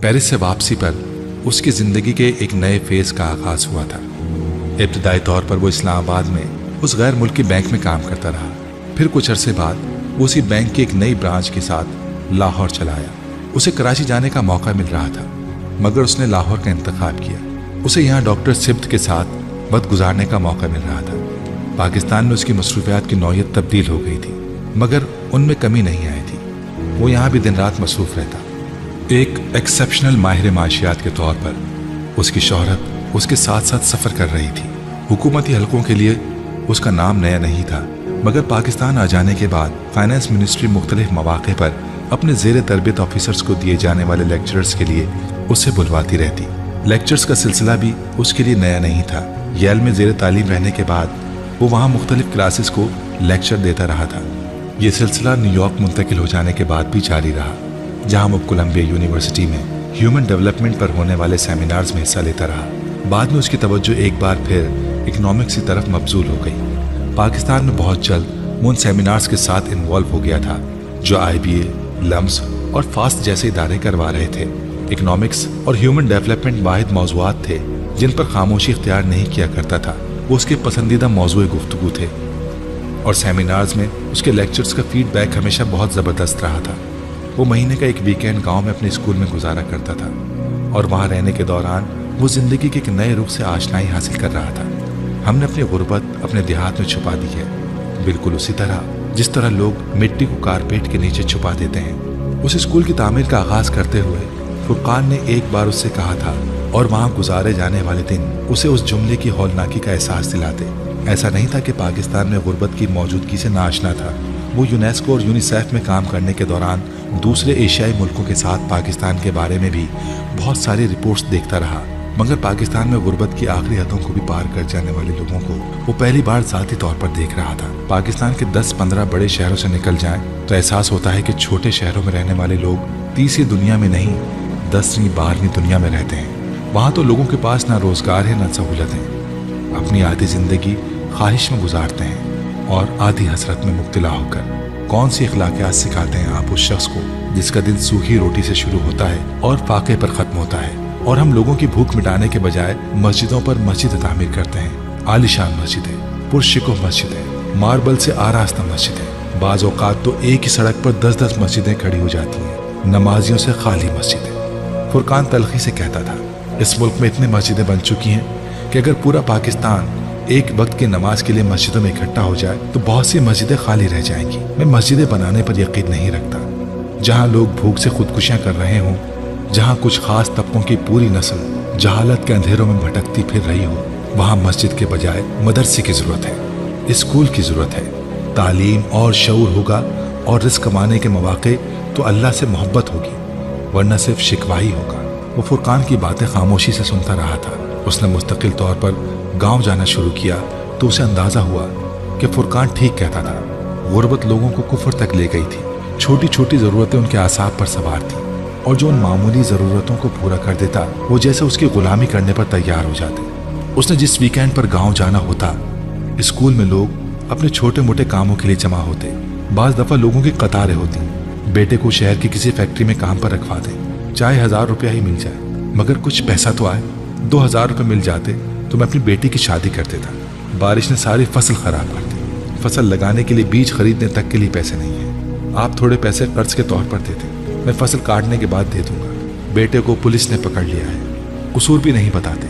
Paris से वापसी पर उसकी ज़िंदगी के एक नए फेज़ का आगाज़ हुआ था। इब्तदाई तौर पर वो इस्लामाबाद में उस गैर मुल्की बैंक में काम करता रहा। फिर कुछ अरसे बाद वो उसी बैंक की एक नई ब्रांच के साथ लाहौर चला आया। उसे कराची जाने का मौका मिल रहा था, मगर उसने लाहौर का इंतखाब किया। उसे यहाँ डॉक्टर सिब्त के साथ वक्त गुजारने का मौका मिल रहा था। पाकिस्तान में उसकी मसरूफियात की नौयत तब्दील हो गई थी, मगर उनमें कमी नहीं आई थी। वो यहाँ भी दिन रात मसरूफ़ रहता। एक एक्सेप्शनल माहिर माशियात के तौर पर उसकी शोहरत उसके साथ साथ सफ़र कर रही थी। हुकूमती हलकों के लिए उसका नाम नया नहीं था, मगर पाकिस्तान आ जाने के बाद फाइनेंस मिनिस्ट्री मुख्तलिफ मौक़े पर अपने ज़ेर तरबियत ऑफिसर्स को दिए जाने वाले लेक्चरर्स के लिए उसे बुलवाती रहती। लेक्चर्स का सिलसिला भी उसके लिए नया नहीं था। येल में ज़ेर तालीम रहने के बाद वो वहाँ मुख्तलिफ क्लासेस को लेक्चर देता रहा था। ये सिलसिला न्यूयॉर्क मुंतकिल हो जाने के बाद भी जारी रहा, जहाँ वो कोलंबिया यूनिवर्सिटी में ह्यूमन डेवलपमेंट पर होने वाले सेमिनार्स में हिस्सा लेता रहा। बाद में उसकी तवज्जो एक बार फिर इकनॉमिक्स की तरफ मबजूल हो गई। पाकिस्तान में बहुत जल्द वो उन सेमिनार्स के साथ इन्वॉल्व हो गया था जो IBA, लम्स और फास्ट जैसे इदारे करवा रहे थे। इकनॉमिक्स और ह्यूमन डेवलपमेंट वाहिद मौज़ूआत थे जिन पर खामोशी इख्तियार नहीं किया करता था। वो उसके पसंदीदा मौज़ूए गुफ्तगू थे और सेमिनार्स में उसके लेक्चर्स का फीडबैक हमेशा बहुत ज़बरदस्त रहा था। वो महीने का एक वीकेंड गांव में अपने स्कूल में गुजारा करता था और वहाँ रहने के दौरान वो ज़िंदगी के एक नए रुख से आशनाई हासिल कर रहा था। हमने अपनी गुर्बत अपने देहात में छुपा दी है, बिल्कुल उसी तरह जिस तरह लोग मिट्टी को कारपेट के नीचे छुपा देते हैं। उस स्कूल की तामीर का आगाज़ करते हुए फुरकान ने एक बार उससे कहा था, और वहाँ गुजारे जाने वाले दिन उसे उस जुमले की हौलनाकी का एहसास दिलाते। ऐसा नहीं था कि पाकिस्तान में गुर्बत की मौजूदगी से नाआशना था। वो यूनेस्को और यूनिसेफ में काम करने के दौरान दूसरे एशियाई मुल्कों के साथ पाकिस्तान के बारे में भी बहुत सारी रिपोर्ट्स देखता रहा, मगर पाकिस्तान में गुर्बत की आखिरी हदों को भी पार कर जाने वाले लोगों को वो पहली बार ज़ाती तौर पर देख रहा था। पाकिस्तान के 10-15 बड़े शहरों से निकल जाएं तो एहसास होता है कि छोटे शहरों में रहने वाले लोग तीसरी दुनिया में नहीं 10वीं 12वीं दुनिया में रहते हैं। वहाँ तो लोगों के पास ना रोज़गार है ना सहूलतें। अपनी आधी ज़िंदगी ख्वाहिश में गुजारते हैं और आधी हसरत में मुब्तला होकर कौन सी अखलाकियात सिखाते हैं आप उस शख्स को जिसका दिन सूखी रोटी से शुरू होता है और फाके पर ख़त्म होता है। और हम लोगों की भूख मिटाने के बजाय मस्जिदों पर मस्जिद तामीर करते हैं। आलिशान मस्जिदें, पुरशिकोह मस्जिदें, मार्बल से आरास्ता मस्जिदें। बाज़ औक़ात तो एक ही सड़क पर 10-10 मस्जिदें खड़ी हो जाती हैं, नमाजियों से खाली मस्जिदें। फुरकान तलखी से कहता था, इस मुल्क में इतनी मस्जिदें बन चुकी हैं कि अगर पूरा पाकिस्तान एक वक्त की नमाज के लिए मस्जिदों में इकट्ठा हो जाए तो बहुत सी मस्जिदें खाली रह जाएंगी। मैं मस्जिदें बनाने पर यकीन नहीं रखता। जहाँ लोग भूख से खुदकुशियाँ कर रहे हों, जहाँ कुछ खास तबकों की पूरी नस्ल जहालत के अंधेरों में भटकती फिर रही हो, वहाँ मस्जिद के बजाय मदरसे की ज़रूरत है, स्कूल की ज़रूरत है। तालीम और शऊर होगा और रिज़्क़ कमाने के मौक़े तो अल्लाह से मोहब्बत होगी, वरना सिर्फ शिकवा ही होगा। वो फुरकान की बातें खामोशी से सुनता रहा था। उसने मुस्तकिल तौर पर गांव जाना शुरू किया तो उसे अंदाज़ा हुआ कि फुरकान ठीक कहता था। गुर्बत लोगों को कुफर तक ले गई थी। छोटी छोटी ज़रूरतें उनके आसाब पर सवार थीं और जो उन मामूली ज़रूरतों को पूरा कर देता वो जैसे उसकी ग़ुलामी करने पर तैयार हो जाते। उसने जिस वीकेंड पर गाँव जाना होता, स्कूल में लोग अपने छोटे मोटे कामों के लिए जमा होते। बाज़ दफ़ा लोगों की कतारें होती। बेटे को शहर की किसी फैक्ट्री में काम पर रखवा दें, चाहे 1000 रुपया ही मिल जाए, मगर कुछ पैसा तो आए। 2000 रुपये मिल जाते तो मैं अपनी बेटी की शादी कर देता। बारिश ने सारी फसल ख़राब कर दी। फसल लगाने के लिए बीज खरीदने तक के लिए पैसे नहीं है। आप थोड़े पैसे कर्ज के तौर पर देते, मैं फसल काटने के बाद दे दूंगा। बेटे को पुलिस ने पकड़ लिया है, कसूर भी नहीं बताते,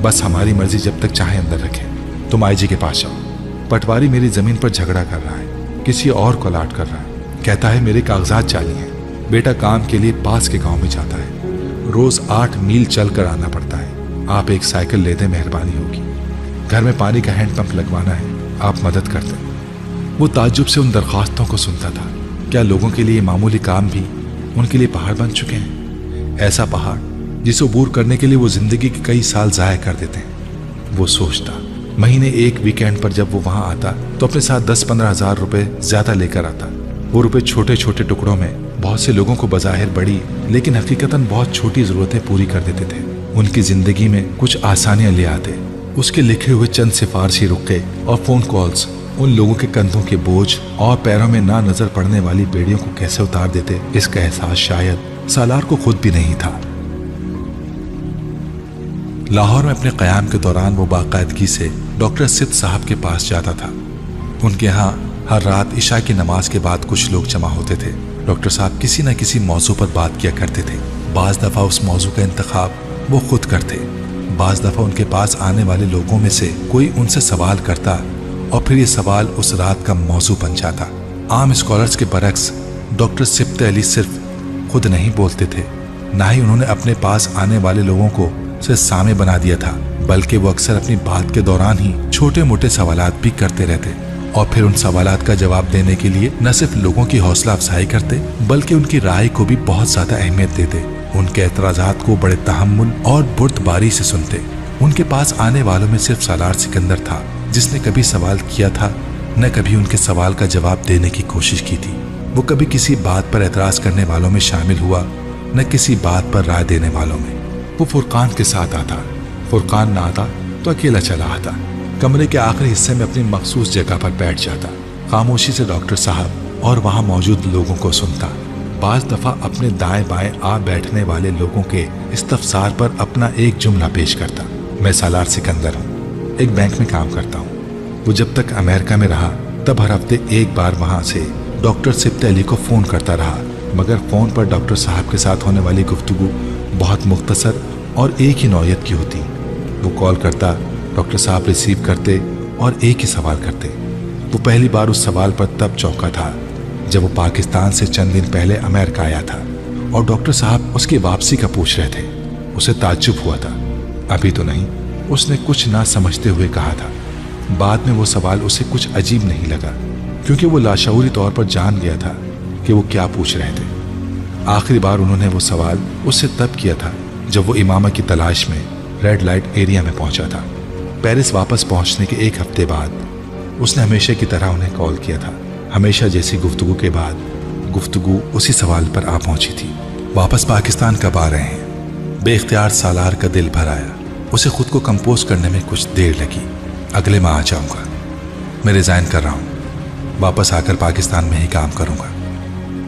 बस हमारी मर्जी जब तक चाहे अंदर रखें। तुम आई जी के पास जाओ। पटवारी मेरी ज़मीन पर झगड़ा कर रहा है, किसी और को अलाट कर रहा है। कहता है मेरे कागजात जाली हैं। बेटा काम के लिए पास के गाँव में जाता है, रोज़ 8 मील चल कर आना पड़ता है। आप एक साइकिल ले दें, मेहरबानी होगी। घर में पानी का हैंडपंप लगवाना है, आप मदद कर दें। वो ताज्जुब से उन दरख्वास्तों को सुनता था। क्या लोगों के लिए मामूली काम भी उनके लिए पहाड़ बन चुके हैं? ऐसा पहाड़ जिसे अबूर करने के लिए वो ज़िंदगी के कई साल ज़ाया कर देते हैं। वो सोचता, महीने एक वीकेंड पर जब वो वहाँ आता तो अपने साथ 10-15 हज़ार रुपये ज़्यादा लेकर आता। वो रुपये छोटे छोटे टुकड़ों में बहुत से लोगों को बज़ाहिर बड़ी लेकिन हकीकतन बहुत छोटी ज़रूरतें पूरी कर देते थे। उनकी ज़िंदगी में कुछ आसानियाँ ले आते। उसके लिखे हुए चंद सिफारशी रुके और फ़ोन कॉल्स उन लोगों के कंधों के बोझ और पैरों में ना नज़र पड़ने वाली बेड़ियों को कैसे उतार देते, इसका एहसास शायद सालार को खुद भी नहीं था। لاہور میں اپنے قیام کے دوران وہ باقاعدگی سے ڈاکٹر سبت صاحب کے پاس جاتا تھا۔ ان کے ہاں ہر رات عشاء کی نماز کے بعد کچھ لوگ جمع ہوتے تھے۔ ڈاکٹر صاحب کسی نہ کسی موضوع پر بات کیا کرتے تھے۔ بعض دفعہ اس موضوع کا انتخاب وہ خود کرتے، بعض دفعہ ان کے پاس آنے والے لوگوں میں سے کوئی ان سے سوال کرتا اور پھر یہ سوال اس رات کا موضوع بن جاتا۔ عام اسکالرز کے برعکس ڈاکٹر سبت علی صرف خود نہیں بولتے تھے، نہ ہی انہوں نے اپنے پاس آنے والے لوگوں کو صرف سامع بنا دیا تھا، بلکہ وہ اکثر اپنی بات کے دوران ہی چھوٹے موٹے سوالات بھی کرتے رہتے اور پھر ان سوالات کا جواب دینے کے لیے نہ صرف لوگوں کی حوصلہ افزائی کرتے بلکہ ان کی رائے کو بھی بہت زیادہ اہمیت دیتے۔ ان کے اعتراضات کو بڑے تحمل اور بردباری سے سنتے۔ ان کے پاس آنے والوں میں صرف سالار سکندر تھا جس نے کبھی سوال کیا تھا، نہ کبھی ان کے سوال کا جواب دینے کی کوشش کی تھی۔ وہ کبھی کسی بات پر اعتراض کرنے والوں میں شامل ہوا، نہ کسی بات پر رائے دینے والوں میں۔ وہ فرقان کے ساتھ آتا، فرقان نہ آتا تو اکیلا چلا آتا، کمرے کے آخری حصے میں اپنی مخصوص جگہ پر بیٹھ جاتا، خاموشی سے ڈاکٹر صاحب اور وہاں موجود لوگوں کو سنتا۔ بعض دفعہ اپنے دائیں بائیں آ بیٹھنے والے لوگوں کے استفسار پر اپنا ایک جملہ پیش کرتا۔ میں سالار سکندر ہوں، ایک بینک میں کام کرتا ہوں۔ وہ جب تک امریکہ میں رہا تب ہر ہفتے ایک بار وہاں سے ڈاکٹر سبت علی کو فون کرتا رہا، مگر فون پر ڈاکٹر صاحب کے ساتھ ہونے والی گفتگو بہت مختصر اور ایک ہی نوعیت کی ہوتی۔ وہ کال کرتا، ڈاکٹر صاحب ریسیو کرتے اور ایک ہی سوال کرتے۔ وہ پہلی بار اس سوال پر تب چونکا تھا جب وہ پاکستان سے چند دن پہلے امریکہ آیا تھا اور ڈاکٹر صاحب اس کی واپسی کا پوچھ رہے تھے۔ اسے تعجب ہوا تھا۔ ابھی تو نہیں، اس نے کچھ نہ سمجھتے ہوئے کہا تھا۔ بعد میں وہ سوال اسے کچھ عجیب نہیں لگا کیونکہ وہ لاشعوری طور پر جان گیا تھا کہ وہ کیا پوچھ رہے تھے۔ آخری بار انہوں نے وہ سوال اس سے تب کیا تھا جب وہ امامہ کی تلاش میں ریڈ لائٹ ایریا میں پہنچا تھا۔ پیرس واپس پہنچنے کے ایک ہفتے بعد اس نے ہمیشہ کی طرح انہیں کال کیا تھا۔ ہمیشہ جیسی گفتگو کے بعد گفتگو اسی سوال پر آ پہنچی تھی۔ واپس پاکستان کب آ رہے ہیں؟ بے اختیار سالار کا دل بھر آیا۔ اسے خود کو کمپوز کرنے میں کچھ دیر لگی۔ اگلے ماہ آ جاؤں گا، میں ریزائن کر رہا ہوں، واپس آ کر پاکستان میں ہی کام کروں گا۔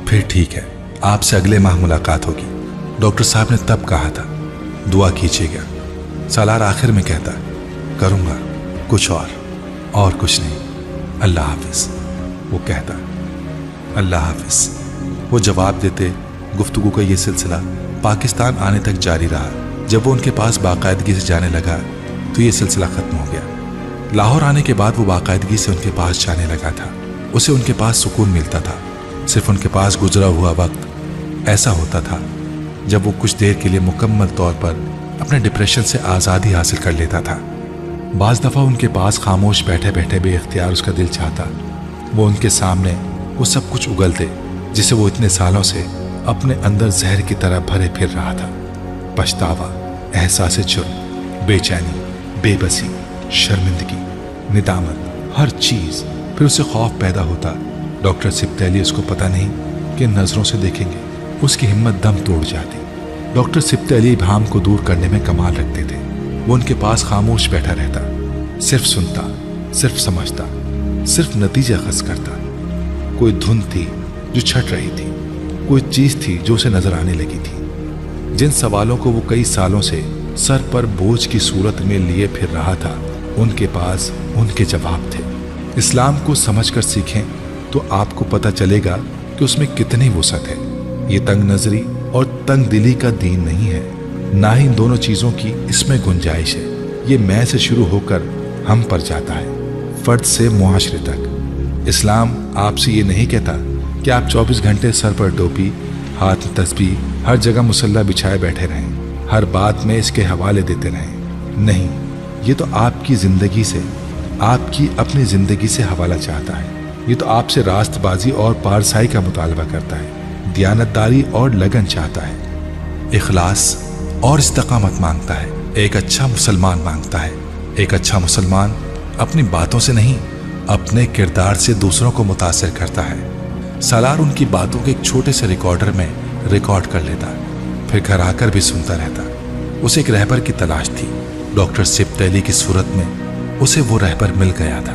پھر ٹھیک ہے، آپ سے اگلے ماہ ملاقات ہوگی، ڈاکٹر صاحب نے تب کہا تھا۔ دعا کیجیے گا، سالار آخر میں کہتا۔ کروں گا، کچھ اور کچھ نہیں، اللہ حافظ۔ وہ کہتا، اللہ حافظ۔ وہ جواب دیتے۔ گفتگو کا یہ سلسلہ پاکستان آنے تک جاری رہا۔ جب وہ ان کے پاس باقاعدگی سے جانے لگا تو یہ سلسلہ ختم ہو گیا۔ لاہور آنے کے بعد وہ باقاعدگی سے ان کے پاس جانے لگا تھا۔ اسے ان کے پاس سکون ملتا تھا۔ صرف ان کے پاس گزرا ہوا وقت ایسا ہوتا تھا جب وہ کچھ دیر کے لیے مکمل طور پر اپنے ڈپریشن سے آزادی حاصل کر لیتا تھا۔ بعض دفعہ ان کے پاس خاموش بیٹھے بیٹھے بے اختیار اس کا دل چاہتا وہ ان کے سامنے وہ سب کچھ اگلتے جسے وہ اتنے سالوں سے اپنے اندر زہر کی طرح بھرے پھر رہا تھا۔ پچھتاوا، احساس جرم، بے چینی، بے بسی، شرمندگی، ندامت، ہر چیز۔ پھر اسے خوف پیدا ہوتا ڈاکٹر سبت علی اس کو پتہ نہیں کہ نظروں سے دیکھیں گے۔ اس کی ہمت دم توڑ جاتی۔ ڈاکٹر سبت علی ابہام کو دور کرنے میں کمال رکھتے تھے۔ وہ ان کے پاس خاموش بیٹھا رہتا، صرف سنتا، صرف سمجھتا، صرف نتیجہ خاص کرتا۔ کوئی دھن تھی جو چھٹ رہی تھی، کوئی چیز تھی جو اسے نظر آنے لگی تھی۔ جن سوالوں کو وہ کئی سالوں سے سر پر بوجھ کی صورت میں لیے پھر رہا تھا، ان کے پاس ان کے جواب تھے۔ اسلام کو سمجھ کر سیکھیں تو آپ کو پتہ چلے گا کہ اس میں کتنی وسعت ہے۔ یہ تنگ نظری اور تنگ دلی کا دین نہیں ہے، نہ ہی ان دونوں چیزوں کی اس میں گنجائش ہے۔ یہ میں سے شروع ہو کر ہم پر جاتا ہے، فرد سے معاشرے تک۔ اسلام آپ سے یہ نہیں کہتا کہ آپ 24 گھنٹے سر پر ٹوپی، ہاتھ میں تسبیح، ہر جگہ مصلی بچھائے بیٹھے رہیں، ہر بات میں اس کے حوالے دیتے رہیں۔ نہیں، یہ تو آپ کی زندگی سے، آپ کی اپنی زندگی سے حوالہ چاہتا ہے۔ یہ تو آپ سے راست بازی اور پارسائی کا مطالبہ کرتا ہے، دیانتداری اور لگن چاہتا ہے، اخلاص اور استقامت مانگتا ہے۔ ایک اچھا مسلمان مانگتا ہے۔ ایک اچھا مسلمان اپنی باتوں سے نہیں، اپنے کردار سے دوسروں کو متاثر کرتا ہے۔ سالار ان کی باتوں کے ایک چھوٹے سے ریکارڈر میں ریکارڈ کر لیتا، پھر گھر آ کر بھی سنتا رہتا۔ اسے ایک رہبر کی تلاش تھی۔ ڈاکٹر سبت علی کی صورت میں اسے وہ رہبر مل گیا تھا۔